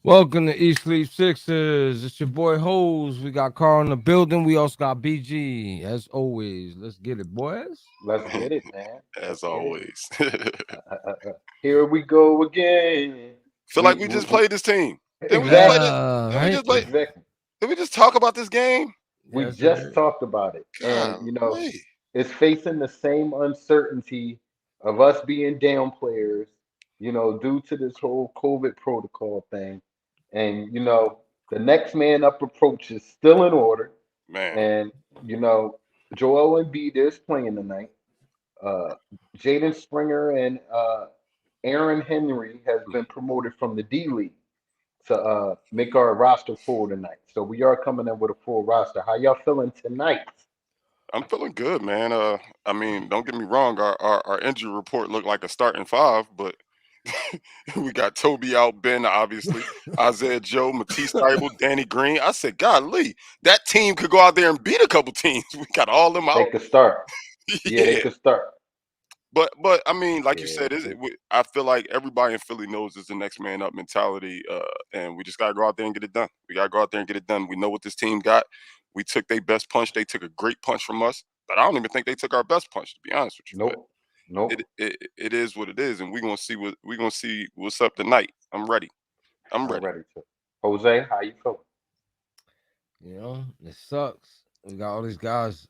Welcome to East Sleep Sixers. It's your boy Hose. We got Carl in the building. We also got BG. As always, let's get it, boys. Let's get it, man. As Let's get it. always. Feel Here we go again. like we just played this team. Didn't we just play Exactly, this? Didn't we Right? just play? exactly. Did we just talk about this game? We Yes, just sir. talked about it, and Golly. it's facing the same uncertainty of us being down players, due to this whole COVID protocol thing, and the next man up approach is still in order, Man. and you know, Joel Embiid is playing tonight. Uh, Jaden Springer and Aaron Henry has been promoted from the D League to make our roster full tonight. So we are coming in with a full roster. How y'all feeling tonight? I'm feeling good, man. I mean, don't get me wrong, our injury report looked like a starting five, but we got Toby out, Ben, obviously, Isaiah Joe, Matisse Thybulle, Danny Green. I said, golly, that team could go out there and beat a couple teams. We got all them They out. could start. Yeah, they Yeah. could start. But I mean, like you Yeah. said, I feel like everybody in Philly knows it's the next man up mentality, and we just gotta go out there and get it done. We gotta go out there and get it done. We know what this team got. We took their best punch. They took a great punch from us, but I don't even think they took our best punch, to be honest with you. But Nope. Nope. it is what it is, and we're gonna see what's up tonight. I'm ready. I'm I'm ready. ready to. Jose, how you feeling? It sucks. We got all these guys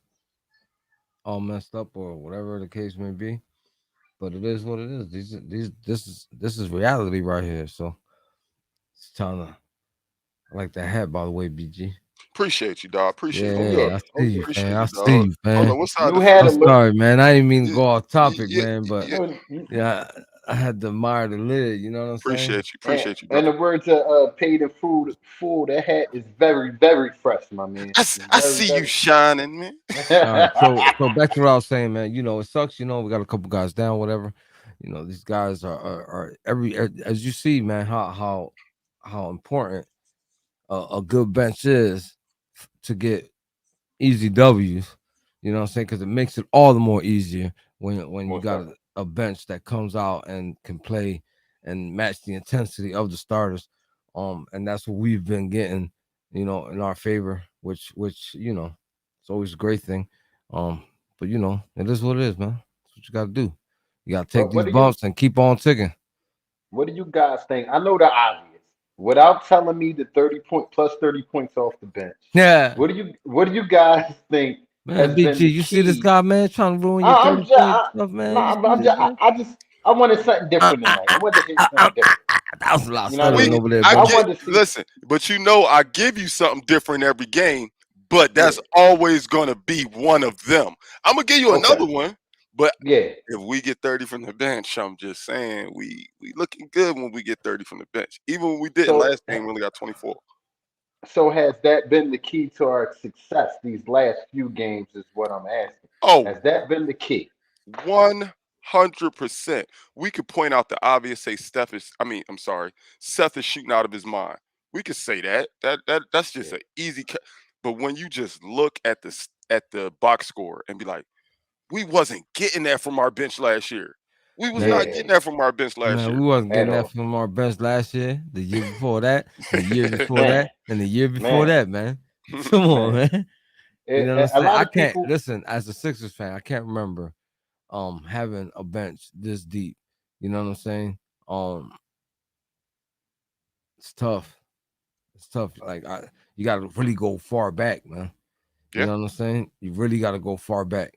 all messed up or whatever the case may be. But it is what it is. This is reality right here. So it's time to. I like that hat, by the way, BG. Appreciate you, dog. Appreciate Oh you, yeah. dog. Yeah, I Oh see you, yeah. man. Appreciate I you, see dog. you, Hold man. on, what side You the had I'm a fence? look. sorry, man. I didn't mean to Yeah, go off topic, yeah, man, but yeah. yeah, I had to admire the lid. You know what I'm saying? Appreciate you, And brother. the words of paid in food, that hat is very, very fresh, my man. I Very, see you very. shining, man. All right. So back to what I was saying, man. It sucks. We got a couple guys down, whatever. These guys are as you see, man. How important a good bench is to get easy W's. You know what I'm saying? Because it makes it all the more easier when you Most got definitely. a bench that comes out and can play and match the intensity of the starters. And that's what we've been getting, in our favor, which it's always a great thing. But it is what it is, man. That's what you gotta do. You gotta take But these bumps and keep on ticking. what do you guys think? I know the obvious. Without telling me the 30 point plus 30 points off the bench, Yeah. what do you guys think Man, has been BG, the you see this key? guy, man, trying to ruin your I'm 30 just, point stuff, no, man. You I'm, see I'm this, just, man? I wanted something different tonight. I wanted to hear something different. That was a lot of You know what I stuttering We mean? over there, I I bro. get wanted to see. listen, but I give you something different every game, but Yeah. that's always gonna be one of them. I'm gonna give you Okay. another one, but Yeah. if we get 30 from the bench, I'm just saying we looking good when we get 30 from the bench. Even when we didn't So, last game, we only got 24. so has that been the key to our success these last few games? Is what I'm asking. Oh, Has that been the key? 100%. We could point out the obvious, say I'm sorry, Seth is shooting out of his mind. We could say that. That's just Yeah. an easy but when you just look at the box score and be like, we wasn't getting that from our bench last year. We was Man, not Yeah. getting that from our bench last man, year. we wasn't At getting that all. from our bench last year, the year before that, the year before Man. that, and the year before Man. that, man. Come on, Man. man. You know what I'm A saying? lot I of can't people. listen as a Sixers fan. I can't remember having a bench this deep. You know what I'm saying? Um, it's tough. It's tough. You got to really go far back, man. You Yeah, know what I'm saying? You really got to go far back.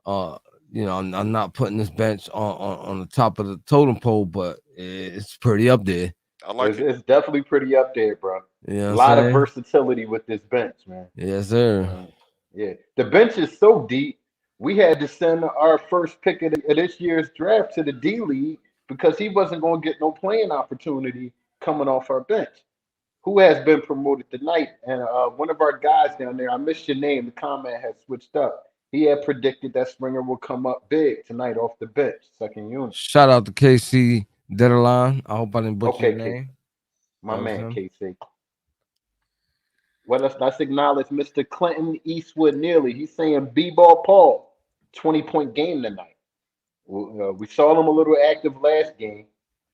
Uh, I'm not putting this bench on the top of the totem pole, but it's pretty up there. I like It's, it. it's definitely pretty up there, bro. You know A what I'm lot of saying? versatility with this bench, man. Yes, sir. Yeah, the bench is so deep. We had to send our first pick of this year's draft to the D League because he wasn't going to get no playing opportunity coming off our bench. Who has been promoted tonight? And one of our guys down there, I missed your name. The comment has switched up. He had predicted that Springer will come up big tonight off the bench, second unit. Shout out to KC Deadline. I hope I didn't butcher your Okay, Casey, name. my That was man, him. KC. Well, let's acknowledge Mr. Clinton Eastwood Nearly. He's saying B-ball Paul, 20-point game tonight. We saw him a little active last game.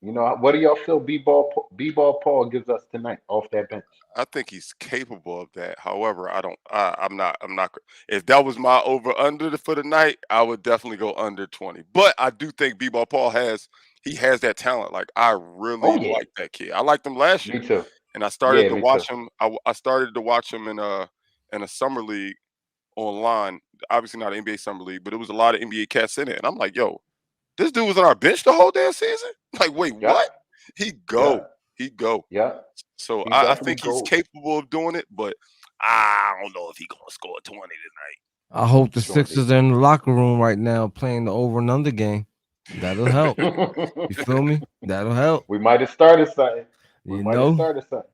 What do y'all feel B-ball Paul gives us tonight off that bench? I think he's capable of that. However, I don't. I'm not. If that was my over under for the night, I would definitely go under 20. But I do think B-ball Paul has. He has that talent. Like I Oh really yeah, like that kid. I liked him last me year, too. and I Yeah, started to me too. watch him. I started to watch him in a summer league online. Obviously not an NBA summer league, but it was a lot of NBA cats in it. And I'm like, yo, this dude was on our bench the whole damn season. Like, wait, what? Yep, He go. yep, He go. yep. So He I definitely think he's goes. capable of doing it, but I don't know if he gonna score 20 tonight. I hope the Shorty. Sixers are in the locker room right now playing the over and under game. That'll help. You feel me? That'll help. We might have started something. We You might have know? started something.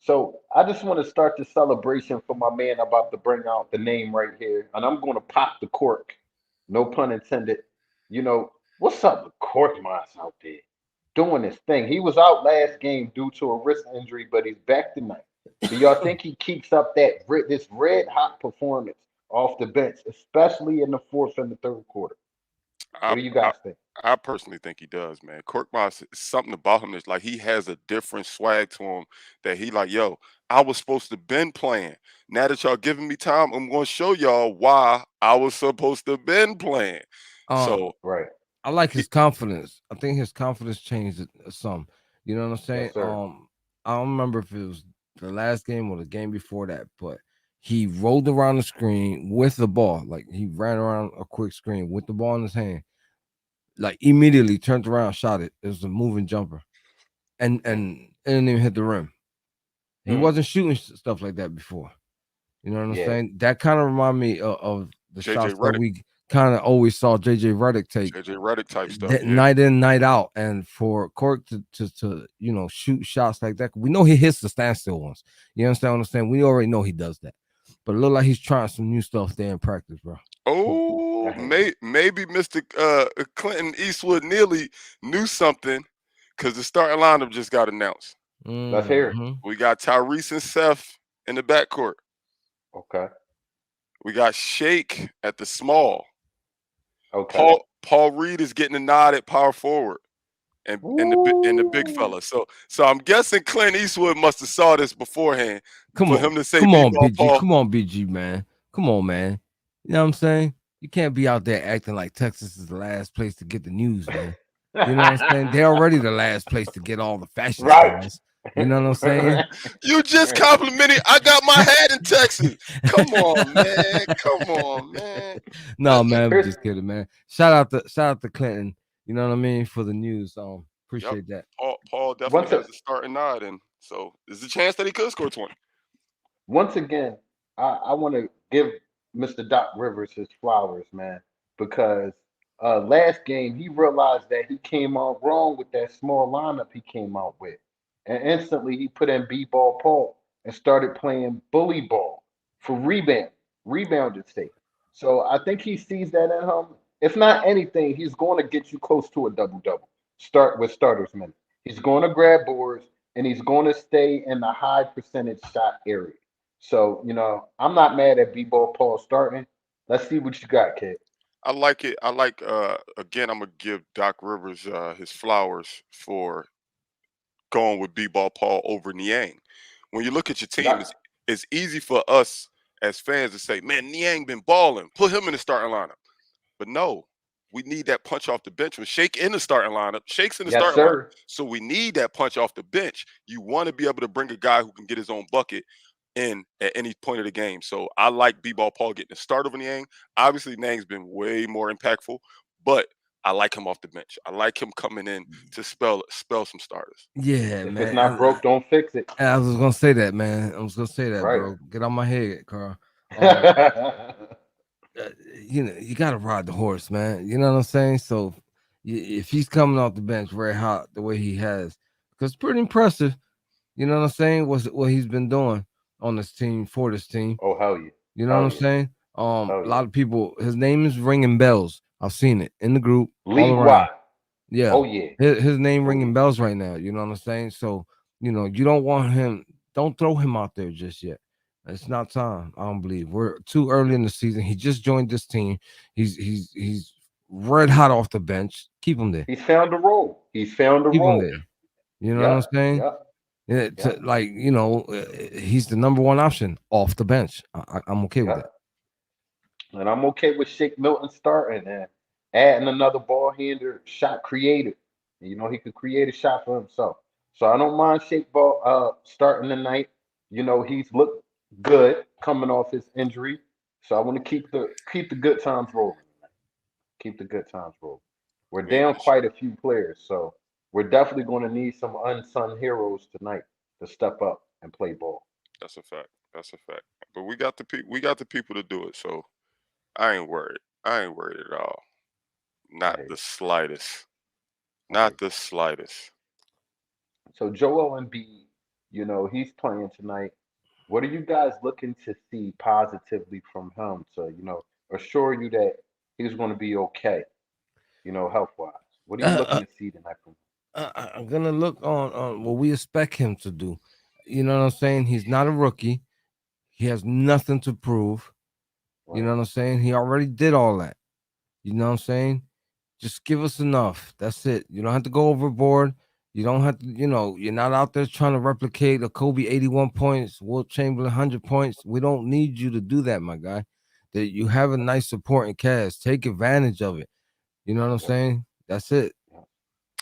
So I just want to start the celebration for my man about to bring out the name right here, and I'm going to pop the cork. No pun intended. What's up with Cork Moss out there doing his thing? He was out last game due to a wrist injury, but he's back tonight. Do y'all think he keeps up this red hot performance off the bench, especially in the fourth and the third quarter? What I, do you I guys think? I personally think he does, man. Korkmaz, something about him is like he has a different swag to him that he like, yo, I was supposed to been playing. Now that y'all giving me time, I'm gonna show y'all why I was supposed to been playing. Um, So Right. I like he, his confidence. I think his confidence changed some. You know what I'm saying? Yes, sir. I don't remember if it was the last game or the game before that, but he rolled around the screen with the ball. Like he ran around a quick screen with the ball in his hand. Like immediately turned around, shot it. It was a moving jumper, mm, and it didn't even hit the rim. He Mm, wasn't shooting stuff like that before. You know what I'm yeah. saying? That kind of remind me of the JJ shots that Redick, we kind of always saw JJ Redick take JJ Redick type stuff, that yeah. night in, night out, and for Cork to shoot shots like that, we know he hits the standstill ones. You understand what I'm saying? We already know he does that, but it look like he's trying some new stuff there in practice, bro. Oh, Right. maybe Mr. Clinton Eastwood Neely knew something because the starting lineup just got announced. Let's hear it. Hmm. We got Tyrese and Seth in the backcourt. Okay. We got Shake at the small. Okay. Paul Reed is getting a nod at power forward, and the big Ooh. fella. So I'm guessing Clint Eastwood must have saw this beforehand Come for on, him to say come on, B-ball BG, Paul. come on, BG, man, come on, man. You know what I'm saying? You can't be out there acting like Texas is the last place to get the news, man. You know what I'm saying? They're already the last place to get all the fashion Right. stars. You know what I'm saying? You just complimented. I got my hat in Texas. Come on, man. Come on, man. Uh, No, man, I'm Here's just kidding, man. Shout out to Clinton. You know what I mean for the news. yep. Appreciate that. Paul definitely once a, has a starting nod, and so there's a chance that he could score 20. once again, I want to give Mr. Doc Rivers his flowers, man, because last game he realized that he came out wrong with that small lineup he came out with, and instantly he put in B-ball Paul and started playing bully ball for rebounded sake. So I think he sees that in him. If not anything, he's going to get you close to a double double. Start with starters minutes. He's going to grab boards and he's going to stay in the high percentage shot area. So, I'm not mad at B-Ball Paul starting. Let's see what you got, kid. I like it. I like again. I'm gonna give Doc Rivers his flowers for going with B-ball Paul over Niang. When you look at your team, Doc, it's easy for us as fans to say, "Man, Niang been balling. Put him in the starting lineup." But no, we need that punch off the bench. When Shake in the starting lineup, Shake's in the yes, starting lineup. sir. So we need that punch off the bench. You want to be able to bring a guy who can get his own bucket in at any point of the game. So I like B-ball Paul getting the start over Niang. Obviously, Niang's been way more impactful, but I like him off the bench. I like him coming in to spell some starters. Yeah, If it's man. not broke, don't fix it. I was gonna say that, man. I was gonna say that, Right. bro. Get out my head, Carl. Um, uh, you gotta ride the horse, man. You know what I'm saying? So if he's coming off the bench very hot the way he has, because it's pretty impressive. You know what I'm saying? What he's been doing on this team for this team. Oh, hell yeah. You know what Hell I'm yeah. saying? Hell A yeah. lot of people, his name is ringing bells. I've seen it in the group all League around. wide. Yeah, Oh, yeah. his name Oh, ringing yeah. bells right now. You know what I'm saying? So you don't want him. Don't throw him out there just yet. It's not time. I don't believe we're too early in the season. He just joined this team. He's red hot off the bench. Keep him there. He's found a role. He's found a Keep him role. there. You know what I'm Yep, saying? yep, Yeah, yep, like he's the number one option off the bench. I'm okay with yep. that. And I'm okay with Shake Milton starting and adding another ball handler, shot creator. He could create a shot for himself. So I don't mind Shake Ball starting tonight. He's looked good coming off his injury. So I want to keep the good times rolling. Keep the good times rolling. We're I mean, down quite a few players, so we're definitely going to need some unsung heroes tonight to step up and play ball. that's a fact. That's a fact. But we got the people to do it. So I ain't worried. I ain't worried at all. I Not hear the you. slightest. I hear Not you. the slightest. So Joel Embiid, he's playing tonight. What are you guys looking to see positively from him to, assure you that he's going to be okay, health wise? What are you Uh, looking uh, to see tonight from him? I'm gonna look on what we expect him to do. You know what I'm saying? He's not a rookie. He has nothing to prove. You Right. know what I'm saying? He already did all that. You know what I'm saying? Just give us enough. That's it. You don't have to go overboard. You don't have to, you're not out there trying to replicate a Kobe 81 points, Wilt Chamberlain 100 points. We don't need you to do that, my guy. That you have a nice supporting cast. Take advantage of it. You know what I'm Yep. saying? That's it. Yep.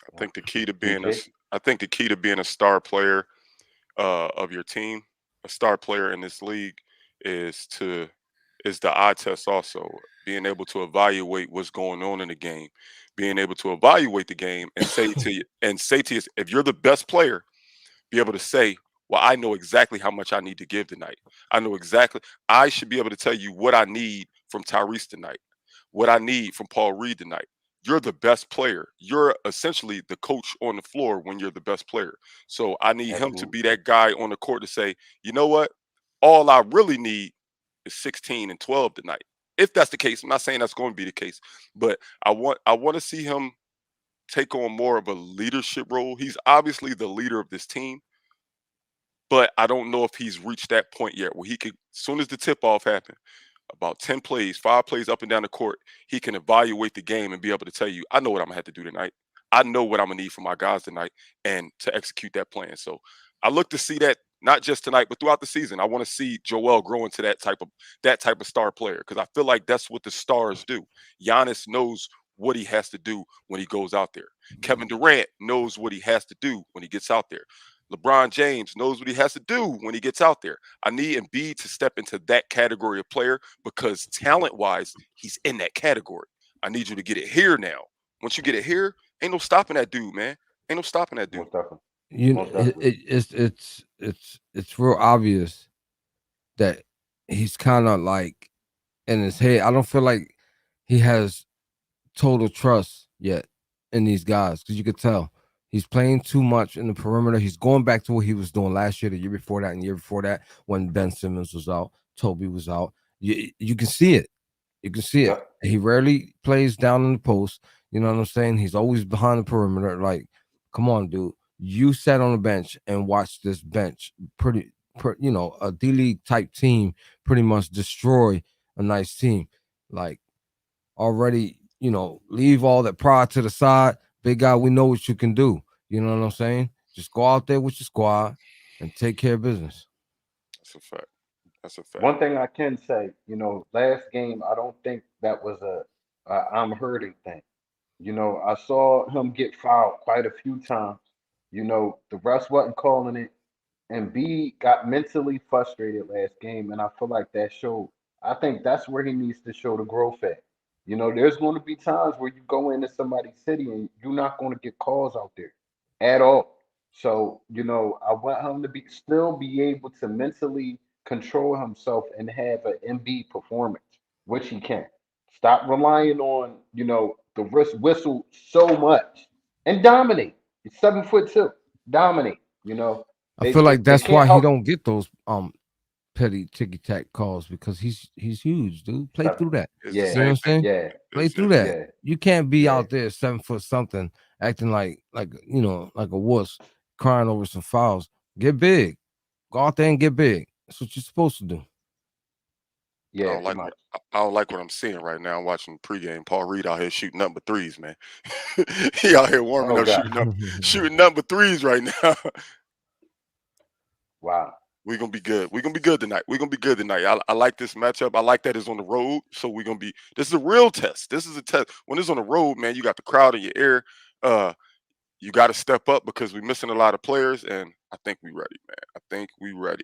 I Yep. think the key to being a DJ. s- I think the key to being a star player of your team, a star player in this league, is to is the eye test also. Being able to evaluate what's going on in the game, being able to evaluate the game and say to you, if you're the best player, be able to say, well, I know exactly how much I need to give tonight. I know exactly. I should be able to tell you what I need from Tyrese tonight, what I need from Paul Reed tonight. You're the best player. You're essentially the coach on the floor when you're the best player. So I need him to Absolutely. be that guy on the court to say, you know what? All I really need is 16 and 12 tonight. If that's the case, I'm not saying that's going to be the case, but I want to see him take on more of a leadership role. He's obviously the leader of this team, but I don't know if he's reached that point yet where he could, as soon as the tip off happened, about 10 plays, 5 plays up and down the court, he can evaluate the game and be able to tell you, I know what I'm gonna have to do tonight. I know what I'm gonna need from my guys tonight and to execute that plan. So I look to see that not just tonight, but throughout the season. I want to see Joel grow into that type of star player because I feel like that's what the stars do. Giannis knows what he has to do when he goes out there. Kevin Durant knows what he has to do when he gets out there. LeBron James knows what he has to do when he gets out there. I need Embiid to step into that category of player because talent wise, he's in that category. I need you to get it here now. Once you get it here, ain't no stopping that dude, man. Ain't no stopping that dude. Most definitely. Most It, definitely. it, it's real obvious that he's kind of like in his head. I don't feel like he has total trust yet in these guys because you could tell he's playing too much in the perimeter. He's going back to what he was doing last year, the year before that, and the year before that when Ben Simmons was out, Toby was out. You can see it. You can see it. Yep. He rarely plays down in the post. You know what I'm saying? He's always behind the perimeter. Like, come on, dude. You sat on the bench and watched this bench, a D League type team, pretty much destroy a nice team. Like already, leave all that pride to the side. Big guy, we know what you can do. You know what I'm saying? Just go out there with your squad and take care of business. That's a fact. That's a fact. One thing I can say, last game, I don't think that was a I'm hurting thing. I saw him get fouled quite a few times. The refs wasn't calling it, and B got mentally frustrated last game, and I feel like that showed. I think that's where he needs to show the growth at. There's going to be times where you go into somebody's city and you're not going to get calls out there at all. So, I want him to be able to mentally control himself and have an MB performance, which he can. Stop relying on, the wrist whistle so much and dominate. He's 7'2". Dominate. I They, feel they like they that's can't why he out don't get those petty ticky tack calls because he's huge, dude. Play seven. through that. It's the Yeah, You know what same I'm thing. saying? yeah, Play It's through it's that. yeah, You can't be yeah. out there 7 foot something acting like like a wuss crying over some fouls. Get big. Go out there and get big. That's what you're supposed to do. Yeah, too much. I don't like what I'm seeing right now. I'm watching pregame. Paul Reed out here shooting number threes, man. He out here warming Oh up, God. shooting number threes right now. Wow. We're gonna be good. We're gonna be good tonight. We're gonna be good tonight. I like this matchup. I like that it's on the road. So we're gonna be this is a real test. This is a test. When it's on the road, man, you got the crowd in your ear. You gotta step up because we're missing a lot of players, and I think we ready, man. I think we ready.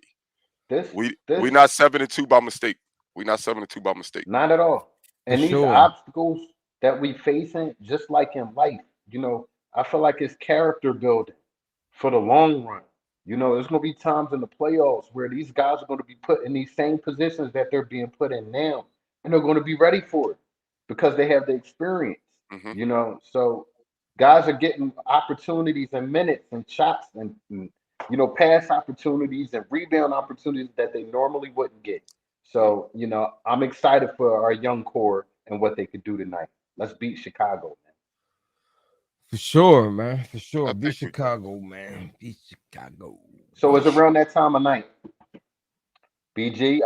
This We this not 7-2 by mistake. We not 7-2 by mistake. Not at all. For And these sure. obstacles that we facing, just like in life, I feel like it's character building for the long run. There's gonna be times in the playoffs where these guys are gonna be put in these same positions that they're being put in now, and they're gonna be ready for it because they have the experience. Hmm. So guys are getting opportunities and minutes and shots and pass opportunities and rebound opportunities that they normally wouldn't get. So, I'm excited for our young core and what they could do tonight. Let's beat Chicago, man. For sure, man. For sure. I Beat think we do. Chicago, man. Beat Chicago. So it's around that time of night. BG,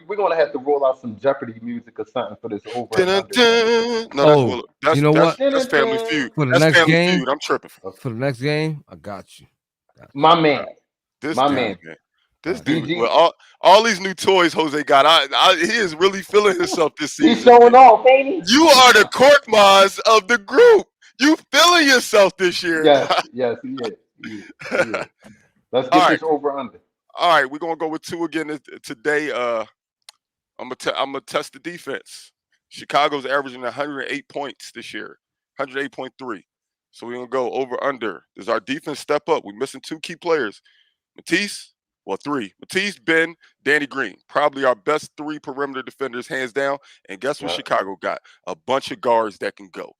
we're gonna have to roll out some Jeopardy music or something for this over and under thing. Dun-dun-dun. No, that's Oh, well, you know what? that's Family Feud. For the That's next Family game, Feud. I'm tripping. Okay. for the next game, I got you. Got you. My man, This my dude, man, man. This Got you. dude. Well, BG, all these new toys Jose got. He is really feeling himself this he's season, man. showing off, ain't he? You are the Cork Maz of the group. You feeling yourself this year. Yes, yes, he is. He is. Let's All get right. this over under. All right, we're gonna go with two again today. I'm gonna test the defense. Chicago's averaging 108 points this year, 108.3. So we're gonna go over under. Does our defense step up? We're missing two key players. Matisse, well, three. Matisse, Ben, Danny Green. Probably our best three perimeter defenders, hands down. And guess what Yep, Chicago got? A bunch of guards that can go.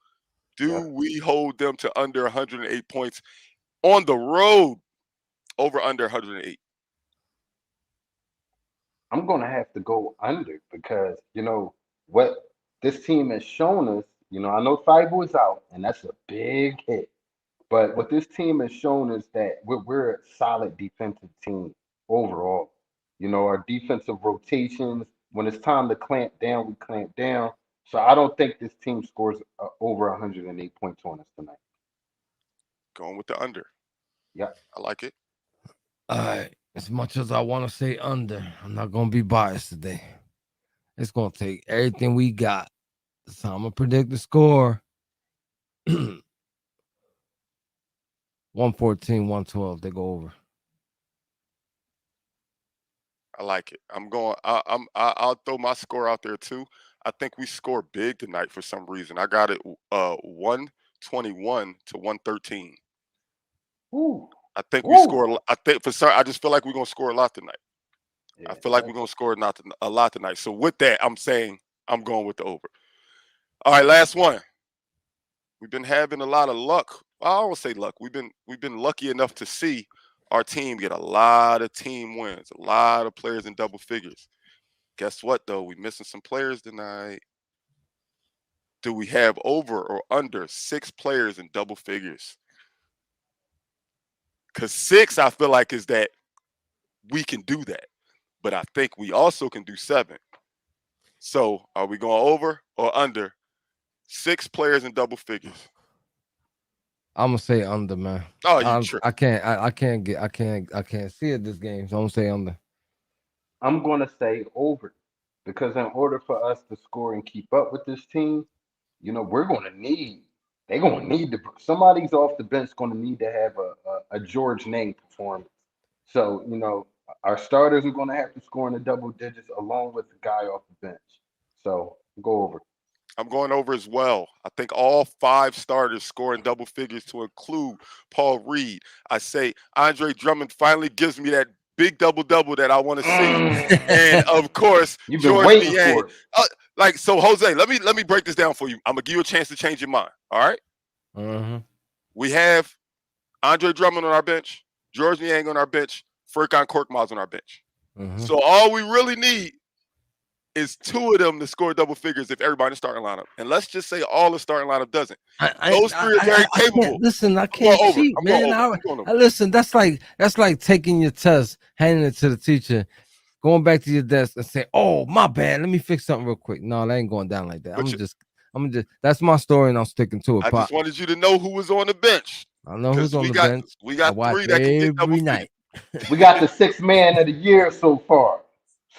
Do yep. we hold them to under 108 points on the road? Over under 108. I'm gonna have to go under because what this team has shown us. I know Thibault is out, and that's a big hit. But what this team has shown is that we're a solid defensive team overall. Our defensive rotations, when it's time to clamp down, we clamp down. So I don't think this team scores over 108 points on us tonight. Going with the under. Yep. I like it. All right. As much as I want to say under, I'm not gonna be biased today. It's gonna take everything we got. So I'm gonna predict the score. 114, 112. They go over. I like it. I'm going. I'll throw my score out there too. I think we score big tonight for some reason. I got it 121 to 113. Ooh, I think we ooh. score. I think for some. I just feel like we're gonna score a lot tonight. I Yeah, feel like we're gonna score not a lot tonight. So with that, I'm saying I'm going with the over. All right, last one. We've been having a lot of luck. I don't say luck. We've been lucky enough to see our team get a lot of team wins, a lot of players in double figures. Guess what though? We missing some players tonight. Do we have over or under 6 players in double figures? Because 6, I feel like is that we can do that, but I think we also can do 7. So are we going over or under 6 players in double figures? I'm gonna say under, man. Oh, you I, tripping? I can't I can't see it this game. So I'm gonna say under. I'm gonna say over because in order for us to score and keep up with this team, we're gonna need. They're gonna need to. Somebody's off the bench gonna need to have a George Nang performance. So our starters are gonna have to score in the double digits along with the guy off the bench. So go over. I'm going over as well. I think all 5 starters score in double figures to include Paul Reed. I say Andre Drummond finally gives me that big double double that I want to see, and Mm, of course you've been George waiting Niang. for it. Like so, Jose. Let me break this down for you. I'm gonna give you a chance to change your mind. All right. Uh-huh. We have Andre Drummond on our bench, George Niang on our bench, Furkan Korkmaz on our bench. Uh-huh. So all we really need is 2 of them to score double figures if everybody in the starting lineup. And let's just say all the starting lineup doesn't. Those 3 are very I can't capable. listen. I I'm going can't over. cheat, I'm going man. over. I'm going over. I listen. That's like taking your test, handing it to the teacher, going back to your desk and say, "Oh, my bad. Let me fix something real quick." No, that ain't going down like that. But I'm just. That's my story, and I'm sticking to it, I just Pop. wanted you to know who was on the bench I know who's because on we the got bench. we I got watch three that can get double every figures. night. We got the sixth man of the year so far.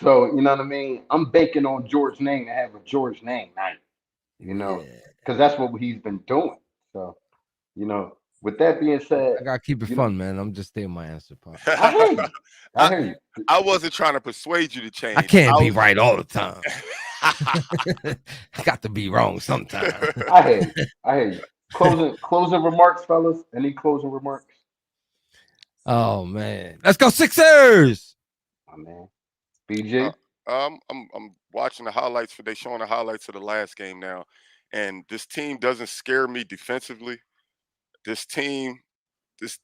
So you know what I mean. I'm banking on George Name to have a George Name night. You know, Yeah, because that's what he's been doing. So with that being said, I gotta keep it you know, fun, man. I'm just stating my answer, Pop. I hear you. I I hear you. I wasn't trying to persuade you to I change. can't I be was. right all the time. I got to be wrong sometime. I hear you. I hear you. Closing remarks, fellas. Any closing remarks? Oh man, let's go Sixers. My man, Uh, BG. I'm watching the highlights for they showing the highlights of the last game now, and this team doesn't scare me defensively. This team, this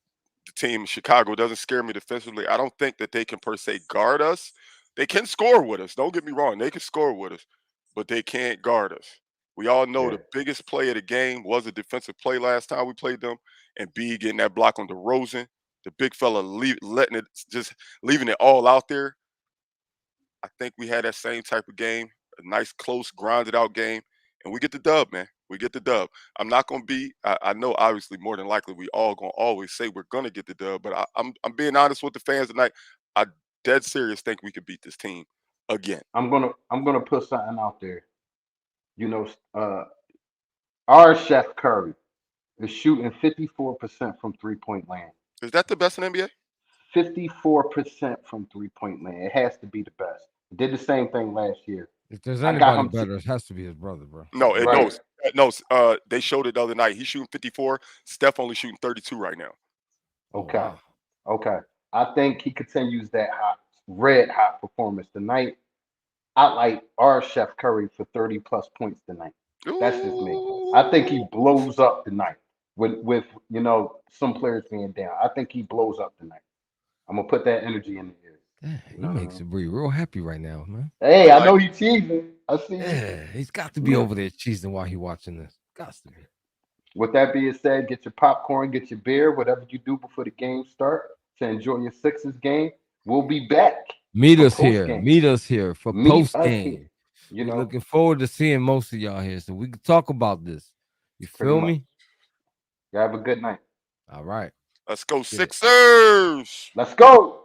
the team in Chicago doesn't scare me defensively. I don't think that they can per se guard us. They can score with us. Don't get me wrong. They can score with us, but they can't guard us. We all know Yeah, the biggest play of the game was a defensive play last time we played them, and B getting that block on DeRozan. The big fella letting it just leaving it all out there. I think we had that same type of game, a nice, close, grinded out game, and we get the dub, man. We get the dub. I'm not gonna be. I know, obviously, more than likely, we all gonna always say we're gonna get the dub. But I'm being honest with the fans tonight. I dead serious think we could beat this team again. I'm gonna put something out there. You know, our chef Curry is shooting 54% from 3-point land. Is that the best in NBA? 54% from 3-point land. It has to be the best. Did the same thing last year. If there's I got anybody him better, it has to be his brother, bro. No, it right. knows. No, they showed it the other night. He's shooting 54. Steph only shooting 32 right now. Oh Okay. wow. Okay. I think he continues that red hot performance tonight. I like our Chef Curry for 30 plus points tonight. That's just me. I think he Ooh. blows up tonight with some players being down. I think he blows up tonight. I'm gonna put that energy in the air. Yeah, You he know what I makes mean? it real happy right now, man. Hey, I I like know it. you teasing. I see you. Yeah, he's got to be Yeah. over there cheesing while he watching this. Got to be. With that being said, get your popcorn, get your beer, whatever you do before the game start to enjoy your Sixers game. We'll be back Meet for us post here. game. Meet us here for Meet post us here. game. You We know, looking forward to seeing most of y'all here, so we can talk about this. You pretty feel much. me? You have a good night. All right. Let's go Get it. Sixers. Let's go.